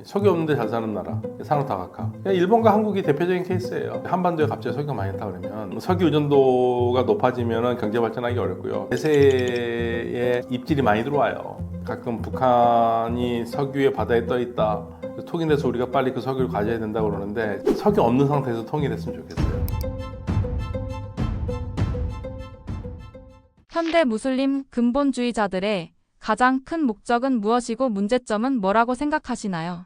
석유 없는데 잘 사는 나라, 산업다각화. 일본과 한국이 대표적인 케이스예요. 한반도에 갑자기 석유가 많이 있다 그러면 석유 의존도가 높아지면 경제 발전하기 어렵고요. 대세에 입질이 많이 들어와요. 가끔 북한이 석유의 바다에 떠 있다, 통일돼서 우리가 빨리 그 석유를 가져야 된다고 그러는데 석유 없는 상태에서 통일했으면 좋겠어요. 현대 무슬림 근본주의자들의 가장 큰 목적은 무엇이고 문제점은 뭐라고 생각하시나요?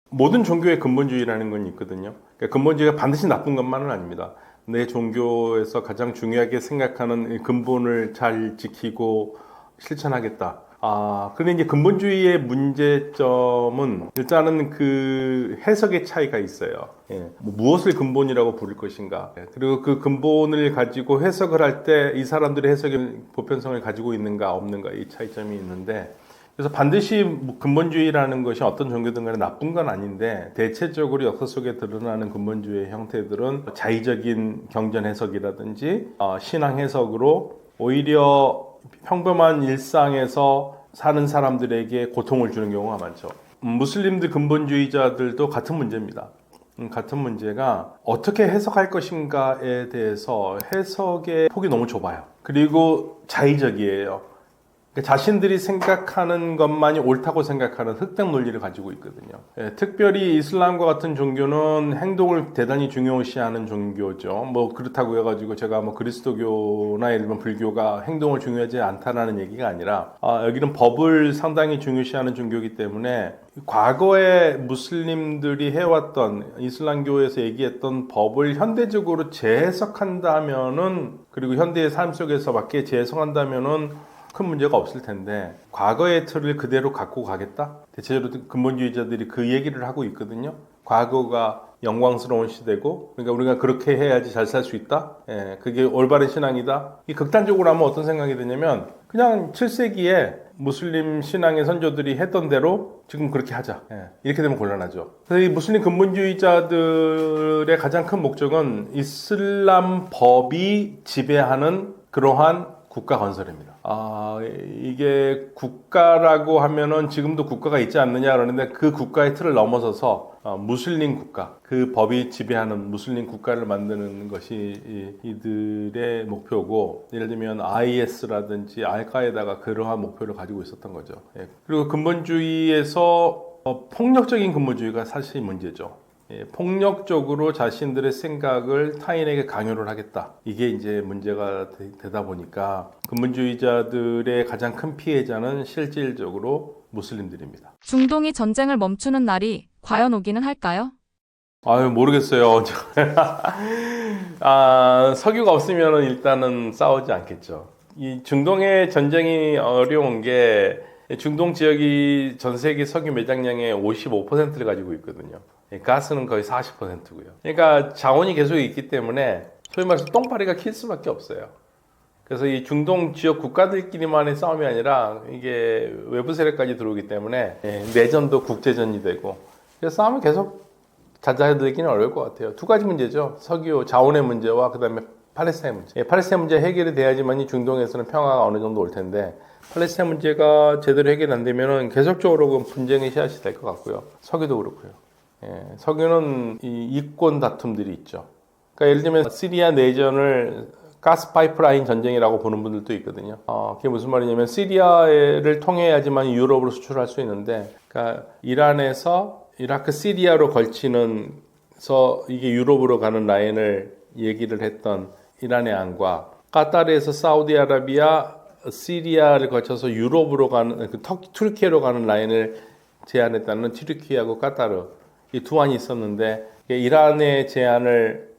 모든 종교의 근본주의라는 건 있거든요. 그러니까 근본주의가 반드시 나쁜 것만은 아닙니다. 내 종교에서 가장 중요하게 생각하는 근본을 잘 지키고 실천하겠다. 그런데 이제 근본주의의 문제점은 일단은 그 해석의 차이가 있어요. 무엇을 근본이라고 부를 것인가. 그리고 그 근본을 가지고 해석을 할 때 이 사람들의 해석의 보편성을 가지고 있는가 없는가, 이 차이점이 있는데, 그래서 반드시 근본주의라는 것이 어떤 종교든 간에 나쁜 건 아닌데, 대체적으로 역사 속에 드러나는 근본주의의 형태들은 자의적인 경전 해석이라든지 신앙 해석으로 오히려 평범한 일상에서 사는 사람들에게 고통을 주는 경우가 많죠. 무슬림들 근본주의자들도 같은 문제입니다. 같은 문제가 어떻게 해석할 것인가에 대해서 해석의 폭이 너무 좁아요. 그리고 자의적이에요. 자신들이 생각하는 것만이 옳다고 생각하는 흑백 논리를 가지고 있거든요. 특별히 이슬람과 같은 종교는 행동을 대단히 중요시하는 종교죠. 뭐 그렇다고 해가지고 제가 뭐 그리스도교나 일본 불교가 행동을 중요하지 않다라는 얘기가 아니라, 여기는 법을 상당히 중요시하는 종교이기 때문에 과거에 무슬림들이 해왔던, 이슬람교에서 얘기했던 법을 현대적으로 재해석한다면은, 그리고 현대의 삶 속에서 맞게 재해석한다면은 큰 문제가 없을 텐데, 과거의 틀을 그대로 갖고 가겠다? 대체적으로 근본주의자들이 그 얘기를 하고 있거든요. 과거가 영광스러운 시대고, 그러니까 우리가 그렇게 해야지 잘 살 수 있다? 그게 올바른 신앙이다? 이 극단적으로 하면 어떤 생각이 드냐면, 그냥 7세기에 무슬림 신앙의 선조들이 했던 대로 지금 그렇게 하자. 이렇게 되면 곤란하죠. 그래서 이 무슬림 근본주의자들의 가장 큰 목적은 이슬람 법이 지배하는 그러한 국가 건설입니다. 이게 국가라고 하면은 지금도 국가가 있지 않느냐 그러는데, 그 국가의 틀을 넘어서서 무슬림 국가, 그 법이 지배하는 무슬림 국가를 만드는 것이 이들의 목표고, 예를 들면 IS라든지 알카에다가 그러한 목표를 가지고 있었던 거죠. 그리고 근본주의에서 폭력적인 근본주의가 사실 문제죠. 폭력적으로 자신들의 생각을 타인에게 강요를 하겠다. 이게 이제 문제가 되다 보니까 근본주의자들의 가장 큰 피해자는 실질적으로 무슬림들입니다. 중동이 전쟁을 멈추는 날이 과연 오기는 할까요? 모르겠어요. 석유가 없으면 일단은 싸우지 않겠죠. 이 중동의 전쟁이 어려운 게, 중동 지역이 전 세계 석유 매장량의 55%를 가지고 있거든요. 가스는 거의 40%고요. 그러니까 자원이 계속 있기 때문에 소위 말해서 똥파리가 킬 수밖에 없어요. 그래서 이 중동 지역 국가들끼리만의 싸움이 아니라 이게 외부 세력까지 들어오기 때문에 내전도 국제전이 되고, 그래서 싸움은 계속 잦아들기는 어려울 것 같아요. 두 가지 문제죠. 석유 자원의 문제와 그다음에 팔레스타인 문제. 팔레스타인 문제 해결이 돼야지만 이 중동에서는 평화가 어느 정도 올 텐데, 팔레스타인 문제가 제대로 해결 안 되면은 계속적으로 분쟁의 씨앗이 될 것 같고요. 석유도 그렇고요. 석유는 이 이권 다툼들이 있죠. 그러니까 예를 들면 시리아 내전을 가스 파이프라인 전쟁이라고 보는 분들도 있거든요. 그게 무슨 말이냐면, 시리아를 통해야지만 유럽으로 수출할 수 있는데, 그러니까 이란에서 이라크 시리아로 걸치는서 이게 유럽으로 가는 라인을 얘기를 했던 이란의 안과, 카타르에서 사우디아라비아, 시리아를 거쳐서 유럽으로 가는, 튀르키예로 가는 라인을 제안했다는 튀르키예하고 카타르, 이 두 안이 있었는데, 이란의 제안을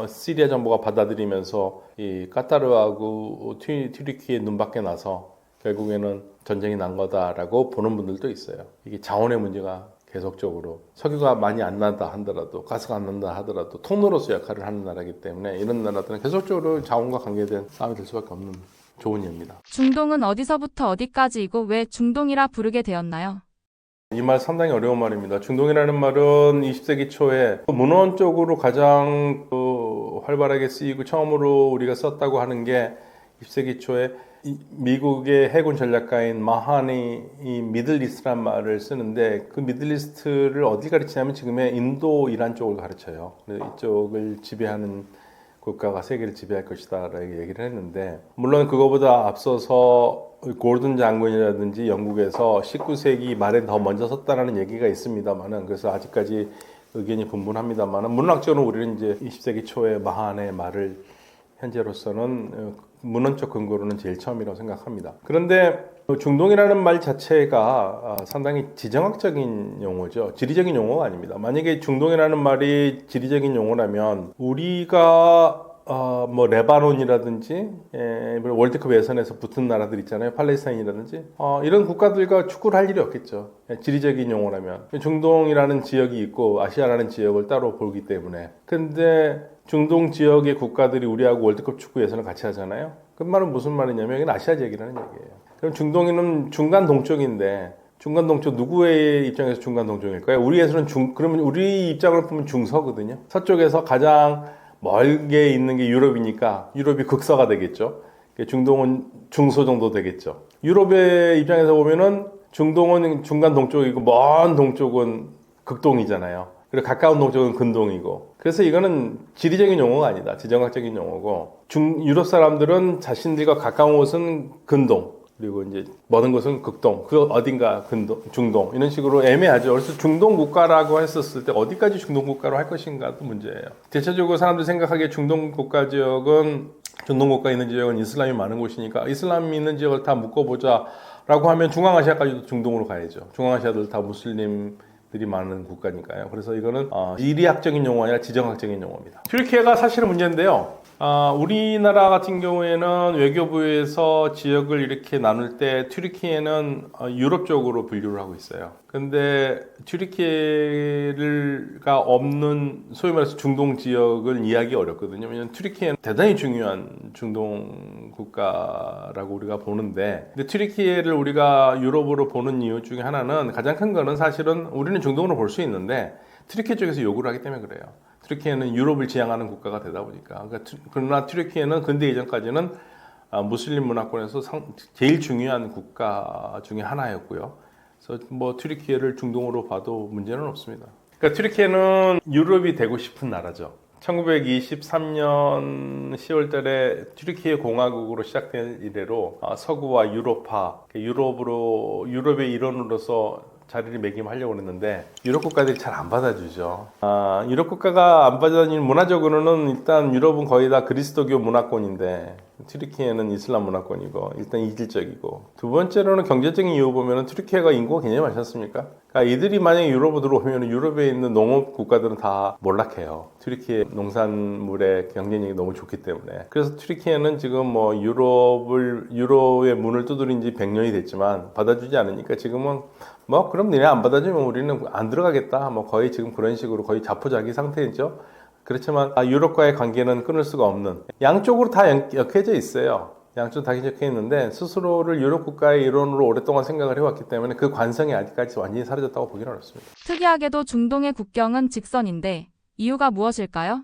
시리아 정부가 받아들이면서 이 카타르하고 튀르키예 눈밖에 나서 결국에는 전쟁이 난 거다라고 보는 분들도 있어요. 이게 자원의 문제가 계속적으로, 석유가 많이 안 난다 하더라도, 가스가 안 난다 하더라도 통로로서 역할을 하는 나라이기 때문에, 이런 나라들은 계속적으로 자원과 관계된 싸움이 될 수밖에 없는 좋은 예입니다. 중동은 어디서부터 어디까지이고 왜 중동이라 부르게 되었나요? 이 말 상당히 어려운 말입니다. 중동이라는 말은 20세기 초에 문헌 쪽으로 가장 활발하게 쓰이고 처음으로 우리가 썼다고 하는 게 20세기 초에 미국의 해군 전략가인 마하니 이 미들리스트란 말을 쓰는데 그 미들리스트를 어디 가르치냐면 지금의 인도 이란 쪽을 가르쳐요. 이쪽을 지배하는 국가가 세계를 지배할 것이다 라고 얘기를 했는데, 물론 그거보다 앞서서 고르든 장군이라든지 영국에서 19세기 말에 더 먼저 썼다라는 얘기가 있습니다만은, 그래서 아직까지 의견이 분분합니다만은, 문학적으로 우리는 이제 20세기 초에 마한의 말을 현재로서는 문헌적 근거로는 제일 처음이라고 생각합니다. 그런데 중동이라는 말 자체가 상당히 지정학적인 용어죠. 지리적인 용어가 아닙니다. 만약에 중동이라는 말이 지리적인 용어라면 우리가 뭐 레바논이라든지 월드컵 예선에서 붙은 나라들 있잖아요. 팔레스타인이라든지 이런 국가들과 축구를 할 일이 없겠죠. 지리적인 용어라면. 중동이라는 지역이 있고 아시아라는 지역을 따로 보기 때문에. 근데 중동 지역의 국가들이 우리하고 월드컵 축구 예선을 같이 하잖아요. 그 말은 무슨 말이냐면 여기는 아시아 지역이라는 얘기예요. 그럼 중동이는 중간 동쪽인데, 중간 동쪽 누구의 입장에서 중간 동쪽일까요? 우리에서는 그러면 우리 입장으로 보면 중서거든요. 서쪽에서 가장 멀게 있는 게 유럽이니까 유럽이 극서가 되겠죠. 중동은 중서 정도 되겠죠. 유럽의 입장에서 보면은 중동은 중간 동쪽이고 먼 동쪽은 극동이잖아요. 그리고 가까운 동쪽은 근동이고. 그래서 이거는 지리적인 용어가 아니다. 지정학적인 용어고. 유럽 사람들은 자신들과 가까운 곳은 근동, 그리고 이제 먼 곳은 극동, 그 어딘가 근동, 중동, 이런 식으로 애매하죠. 그래서 중동 국가라고 했었을 때 어디까지 중동 국가로 할 것인가도 문제예요. 대체적으로 사람들이 생각하기에 중동 국가 지역은, 중동 국가 있는 지역은 이슬람이 많은 곳이니까 이슬람이 있는 지역을 다 묶어보자 라고 하면 중앙아시아까지도 중동으로 가야죠. 중앙아시아들 다 무슬림들이 많은 국가니까요. 그래서 이거는 지리학적인 용어 아니라 지정학적인 용어입니다. 튀르키예가 사실은 문제인데요. 우리나라 같은 경우에는 외교부에서 지역을 이렇게 나눌 때 튀르키예는 유럽 쪽으로 분류를 하고 있어요. 근데 튀르키예가 없는 소위 말해서 중동 지역을 이해하기 어렵거든요. 왜냐하면 튀르키예는 대단히 중요한 중동 국가라고 우리가 보는데, 근데 튀르키예를 우리가 유럽으로 보는 이유 중에 하나는, 가장 큰 거는 사실은 우리는 중동으로 볼 수 있는데 튀르키예 쪽에서 요구를 하기 때문에 그래요. 튀르키예는 유럽을 지향하는 국가가 되다 보니까. 그러나 튀르키예는 근대 이전까지는 무슬림 문화권에서 제일 중요한 국가 중에 하나였고요. 그래서 뭐 튀르키예를 중동으로 봐도 문제는 없습니다. 그러니까 튀르키예는 유럽이 되고 싶은 나라죠. 1923년 10월 달에 튀르키예 공화국으로 시작된 이래로 서구와 유럽파, 유럽의 일원으로서 자리를 매김하려고 했는데 유럽 국가들이 잘 안 받아주죠. 유럽 국가가 안 받아주는, 문화적으로는 일단 유럽은 거의 다 그리스도교 문화권인데 튀르키예는 이슬람 문화권이고 일단 이질적이고, 두 번째로는 경제적인 이유 보면은 튀르키예가 인구가 굉장히 많지 않습니까? 그러니까 이들이 만약에 유럽으로 들어오면 유럽에 있는 농업 국가들은 다 몰락해요. 튀르키예 농산물의 경쟁력이 너무 좋기 때문에. 그래서 튀르키예는 지금 뭐 유럽의 문을 두드린 지 100년이 됐지만 받아주지 않으니까 지금은 뭐 그럼 니네 안 받아주면 우리는 안 들어가겠다, 뭐 거의 지금 그런 식으로 거의 자포자기 상태죠. 그렇지만 유럽과의 관계는 끊을 수가 없는, 양쪽으로 다 엮여져 있어요. 양쪽 다 엮여 있는데 스스로를 유럽 국가의 일원으로 오랫동안 생각을 해왔기 때문에 그 관성이 아직까지 완전히 사라졌다고 보기는 어렵습니다. 특이하게도 중동의 국경은 직선인데 이유가 무엇일까요?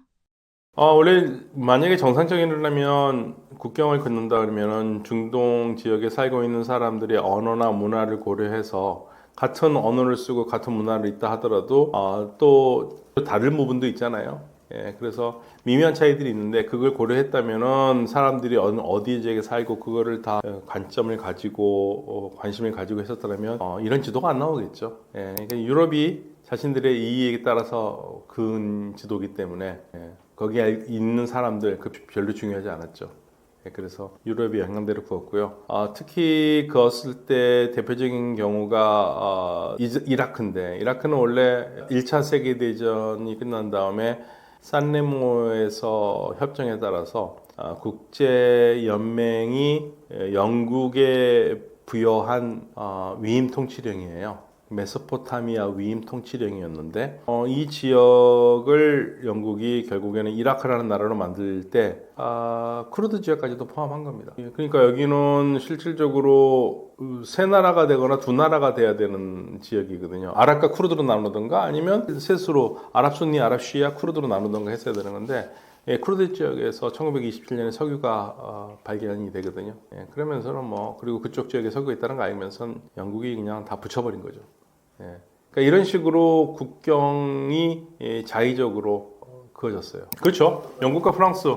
원래 만약에 정상적이라면 국경을 건넌다 그러면은 중동 지역에 살고 있는 사람들의 언어나 문화를 고려해서 같은 언어를 쓰고 같은 문화를 있다 하더라도 또 다른 부분도 있잖아요. 예, 그래서 미묘한 차이들이 있는데 그걸 고려했다면은 사람들이 어디 지역에 살고 그거를 다 관점을 가지고 관심을 가지고 했었다면 이런 지도가 안 나오겠죠. 예, 그러니까 유럽이 자신들의 이익에 따라서 그은 지도기 때문에 거기에 있는 사람들 별로 중요하지 않았죠. 그래서 유럽이 영향대로 부었고요. 특히 그었을 때 대표적인 경우가 이라크인데, 이라크는 원래 1차 세계대전이 끝난 다음에 산레모에서 협정에 따라서 국제연맹이 영국에 부여한 위임 통치령이에요. 메소포타미아 위임 통치령이었는데 이 지역을 영국이 결국에는 이라크라는 나라로 만들 때 쿠르드 지역까지도 포함한 겁니다. 그러니까 여기는 실질적으로 세 나라가 되거나 두 나라가 돼야 되는 지역이거든요. 아랍과 쿠르드로 나누던가 아니면 셋으로 아랍 순니, 아랍 시아, 쿠르드로 나누던가 했어야 되는 건데 쿠르드 지역에서 1927년에 석유가 발견이 되거든요. 그러면서는 그리고 그쪽 지역에 석유가 있다는 거 알면서 영국이 그냥 다 붙여버린 거죠. 그러니까 이런 식으로 국경이 자의적으로 그어졌어요. 그렇죠. 영국과 프랑스,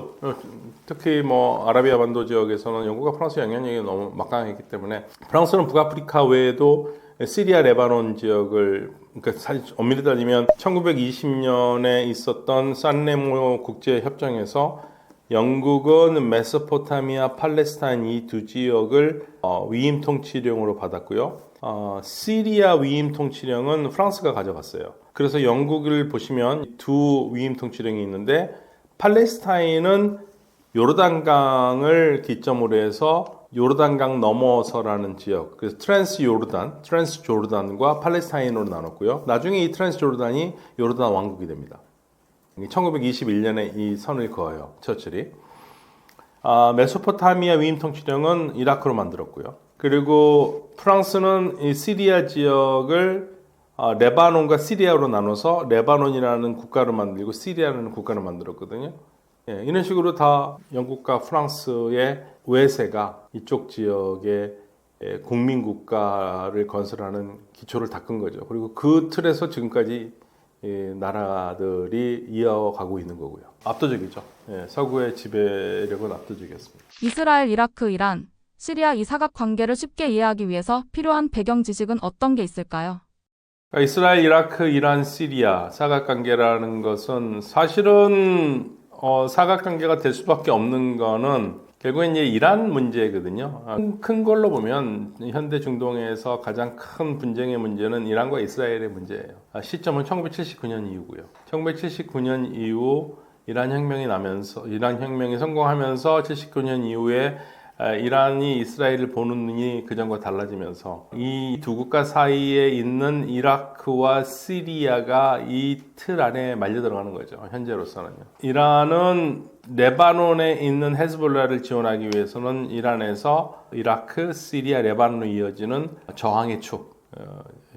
특히 아라비아 반도 지역에서는 영국과 프랑스 영향력이 너무 막강했기 때문에 프랑스는 북아프리카 외에도 시리아, 레바논 지역을, 그러니까 사실 엄밀히 따지면 1920년에 있었던 산레모 국제협정에서 영국은 메소포타미아, 팔레스타인 이 두 지역을 위임 통치령으로 받았고요. 시리아 위임 통치령은 프랑스가 가져갔어요. 그래서 영국을 보시면 두 위임 통치령이 있는데 팔레스타인은 요르단강을 기점으로 해서 요르단강 넘어서라는 지역, 그래서 트랜스 조르단과 팔레스타인으로 나눴고요. 나중에 이 트랜스 조르단이 요르단 왕국이 됩니다. 1921년에 이 선을 그어요, 처칠이. 메소포타미아 위임 통치령은 이라크로 만들었고요. 그리고 프랑스는 이 시리아 지역을 레바논과 시리아로 나눠서 레바논이라는 국가를 만들고 시리아라는 국가를 만들었거든요. 이런 식으로 다 영국과 프랑스의 외세가 이쪽 지역의 국민국가를 건설하는 기초를 닦은 거죠. 그리고 그 틀에서 지금까지 나라들이 이어가고 있는 거고요. 압도적이죠. 서구의 지배력은 압도적이었습니다. 이스라엘, 이라크, 이란, 시리아 이 사각 관계를 쉽게 이해하기 위해서 필요한 배경 지식은 어떤 게 있을까요? 이스라엘, 이라크, 이란, 시리아 사각관계라는 것은 사실은 사각관계가 될 수밖에 없는 거는 결국엔 이제 이란 문제거든요. 큰 걸로 보면 현대 중동에서 가장 큰 분쟁의 문제는 이란과 이스라엘의 문제예요. 시점은 1979년 이후고요. 1979년 이후 이란 혁명이 성공하면서 79년 이후에 이란이 이스라엘을 보는 눈이 그전과 달라지면서 이 두 국가 사이에 있는 이라크와 시리아가 이 틀 안에 말려 들어가는 거죠. 현재로서는요. 이란은 레바논에 있는 헤즈볼라를 지원하기 위해서는 이란에서 이라크, 시리아, 레바논으로 이어지는 저항의 축,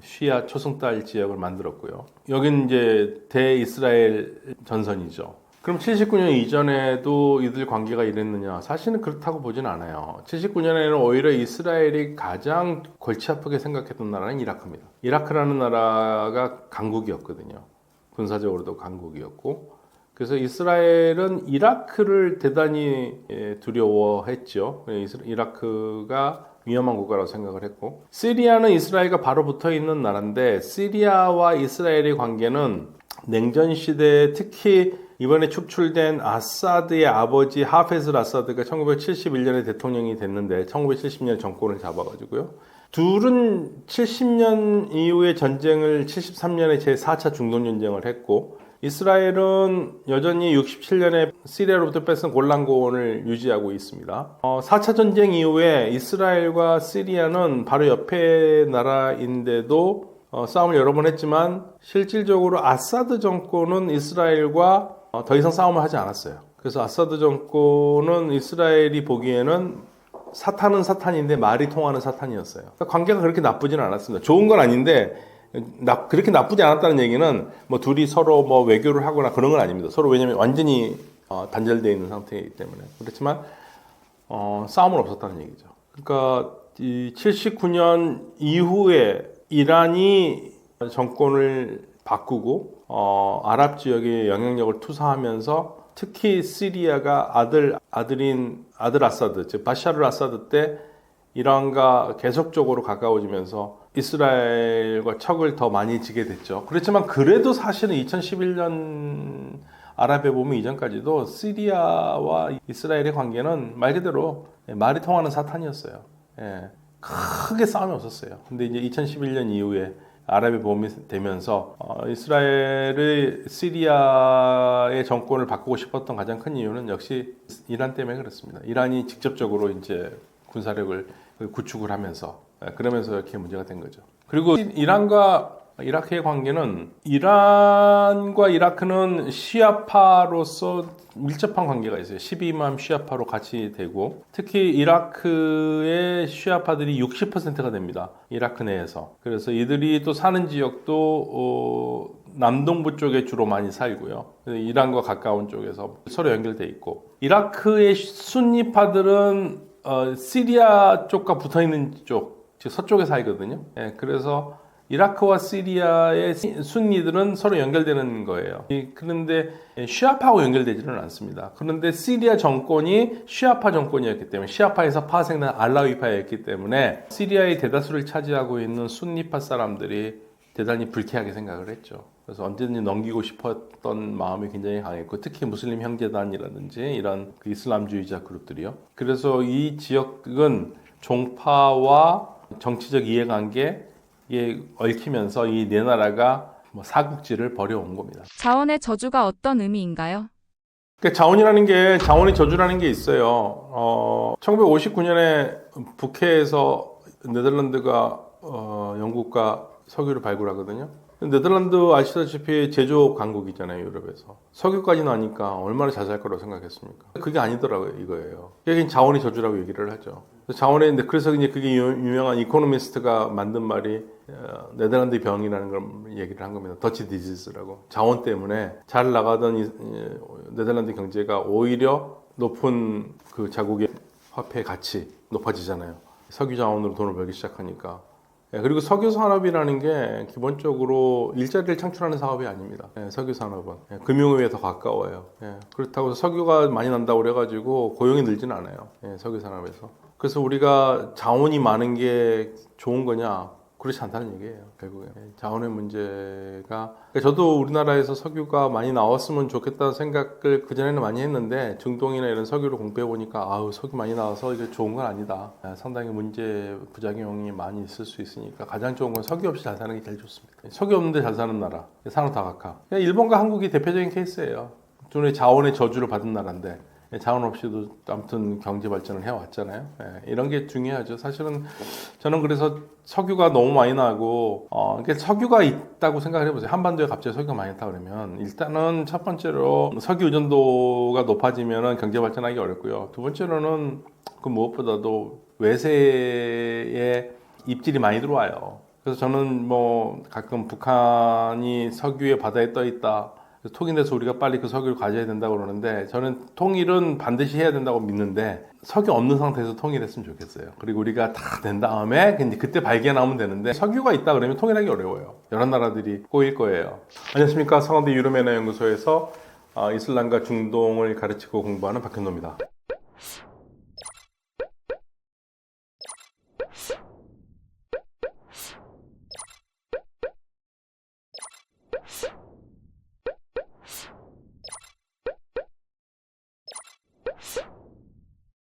시아 초승달 지역을 만들었고요. 여긴 이제 대이스라엘 전선이죠. 그럼 79년 이전에도 이들 관계가 이랬느냐? 사실은 그렇다고 보진 않아요. 79년에는 오히려 이스라엘이 가장 골치 아프게 생각했던 나라는 이라크입니다. 이라크라는 나라가 강국이었거든요. 군사적으로도 강국이었고. 그래서 이스라엘은 이라크를 대단히 두려워했죠. 이라크가 위험한 국가라고 생각을 했고. 시리아는 이스라엘과 바로 붙어 있는 나라인데 시리아와 이스라엘의 관계는 냉전 시대에 특히 이번에 축출된 아사드의 아버지 하페즈 아사드가 1971년에 대통령이 됐는데 1970년 정권을 잡아가지고요. 둘은 70년 이후의 전쟁을 73년에 제4차 중동전쟁을 했고 이스라엘은 여전히 67년에 시리아로부터 뺏은 골란고원을 유지하고 있습니다. 4차 전쟁 이후에 이스라엘과 시리아는 바로 옆에 나라인데도 싸움을 여러 번 했지만 실질적으로 아사드 정권은 이스라엘과 더 이상 싸움을 하지 않았어요. 그래서 아사드 정권은 이스라엘이 보기에는 사탄은 사탄인데 말이 통하는 사탄이었어요. 그러니까 관계가 그렇게 나쁘지는 않았습니다. 좋은 건 아닌데 그렇게 나쁘지 않았다는 얘기는 둘이 서로 외교를 하거나 그런 건 아닙니다. 서로 왜냐면 완전히 단절되어 있는 상태이기 때문에. 그렇지만 싸움은 없었다는 얘기죠. 그러니까 이 79년 이후에 이란이 정권을 바꾸고 아랍 지역에 영향력을 투사하면서 특히 시리아가 아들 아사드, 즉 바샤르 아사드 때 이란과 계속적으로 가까워지면서 이스라엘과 척을 더 많이 지게 됐죠. 그렇지만 그래도 사실은 2011년 아랍에 보면 이전까지도 시리아와 이스라엘의 관계는 말 그대로 말이 통하는 사탄이었어요. 크게 싸움이 없었어요. 근데 이제 2011년 이후에 아랍의 봄이 되면서 이스라엘의 시리아의 정권을 바꾸고 싶었던 가장 큰 이유는 역시 이란 때문에 그렇습니다. 이란이 직접적으로 이제 군사력을 구축을 하면서 그러면서 이렇게 문제가 된 거죠. 그리고 이란과 이라크의 관계는 이란과 이라크는 시아파로서 밀접한 관계가 있어요. 12만 시아파로 같이 되고 특히 이라크의 시아파들이 60%가 됩니다. 이라크 내에서. 그래서 이들이 또 사는 지역도 남동부 쪽에 주로 많이 살고요. 이란과 가까운 쪽에서 서로 연결돼 있고, 이라크의 순니파들은 시리아 쪽과 붙어 있는 쪽, 즉 서쪽에 살거든요. 예, 그래서 이라크와 시리아의 순니들은 서로 연결되는 거예요. 그런데 시아파하고 연결되지는 않습니다. 그런데 시리아 정권이 시아파 정권이었기 때문에, 시아파에서 파생된 알라위파였기 때문에 시리아의 대다수를 차지하고 있는 순니파 사람들이 대단히 불쾌하게 생각을 했죠. 그래서 언제든지 넘기고 싶었던 마음이 굉장히 강했고, 특히 무슬림 형제단이라든지 이런 그 이슬람주의자 그룹들이요. 그래서 이 지역은 종파와 정치적 이해관계 에 얽히면서 이 네 나라가 사국지를 벌여온 겁니다. 자원의 저주가 어떤 의미인가요? 그러니까 자원의 저주라는 게 있어요. 1959년에 북해에서 네덜란드가 영국과 석유를 발굴하거든요. 네덜란드 아시다시피 제조 강국이잖아요, 유럽에서. 석유까지 나니까 얼마나 잘 살 거라고 생각했습니까? 그게 아니더라고요, 이거예요. 이게 자원의 저주라고 얘기를 하죠. 그래서 이제 그게 유명한 이코노미스트가 만든 말이 네덜란드 병이라는 걸 얘기를 한 겁니다. 더치 디지스라고. 자원 때문에 잘 나가던 네덜란드 경제가 오히려 높은 그 자국의 화폐 가치 높아지잖아요. 석유 자원으로 돈을 벌기 시작하니까. 그리고 석유 산업이라는 게 기본적으로 일자리를 창출하는 사업이 아닙니다. 석유 산업은 금융에 더 가까워요. 그렇다고 해서 석유가 많이 난다고 그래가지고 고용이 늘지는 않아요. 석유 산업에서. 그래서 우리가 자원이 많은 게 좋은 거냐? 그렇지 않다는 얘기예요. 결국에 자원의 문제가, 저도 우리나라에서 석유가 많이 나왔으면 좋겠다는 생각을 그전에는 많이 했는데, 중동이나 이런 석유를 공부해 보니까 아우, 석유 많이 나와서 이게 좋은 건 아니다. 상당히 부작용이 많이 있을 수 있으니까 가장 좋은 건 석유 없이 잘 사는 게 제일 좋습니다. 석유 없는데 잘 사는 나라, 산업 다각화. 일본과 한국이 대표적인 케이스예요. 둘의 자원의 저주를 받은 나라인데 자원 없이도 아무튼 경제 발전을 해왔잖아요. 이런 게 중요하죠. 사실은 저는 그래서 석유가 너무 많이 나고, 그러니까 석유가 있다고 생각을 해보세요. 한반도에 갑자기 석유가 많이 있다 그러면 일단은 첫 번째로 석유 의존도가 높아지면 경제 발전하기 어렵고요. 두 번째로는 그 무엇보다도 외세의 입질이 많이 들어와요. 그래서 저는 뭐 가끔 북한이 석유의 바다에 떠 있다, 통일돼서 우리가 빨리 그 석유를 가져야 된다고 그러는데, 저는 통일은 반드시 해야 된다고 믿는데 석유 없는 상태에서 통일했으면 좋겠어요. 그리고 우리가 다 된 다음에 그때 발견하면 되는데, 석유가 있다 그러면 통일하기 어려워요. 여러 나라들이 꼬일 거예요. 안녕하십니까. 성원대 유럽연화연구소에서 이슬람과 중동을 가르치고 공부하는 박현노입니다.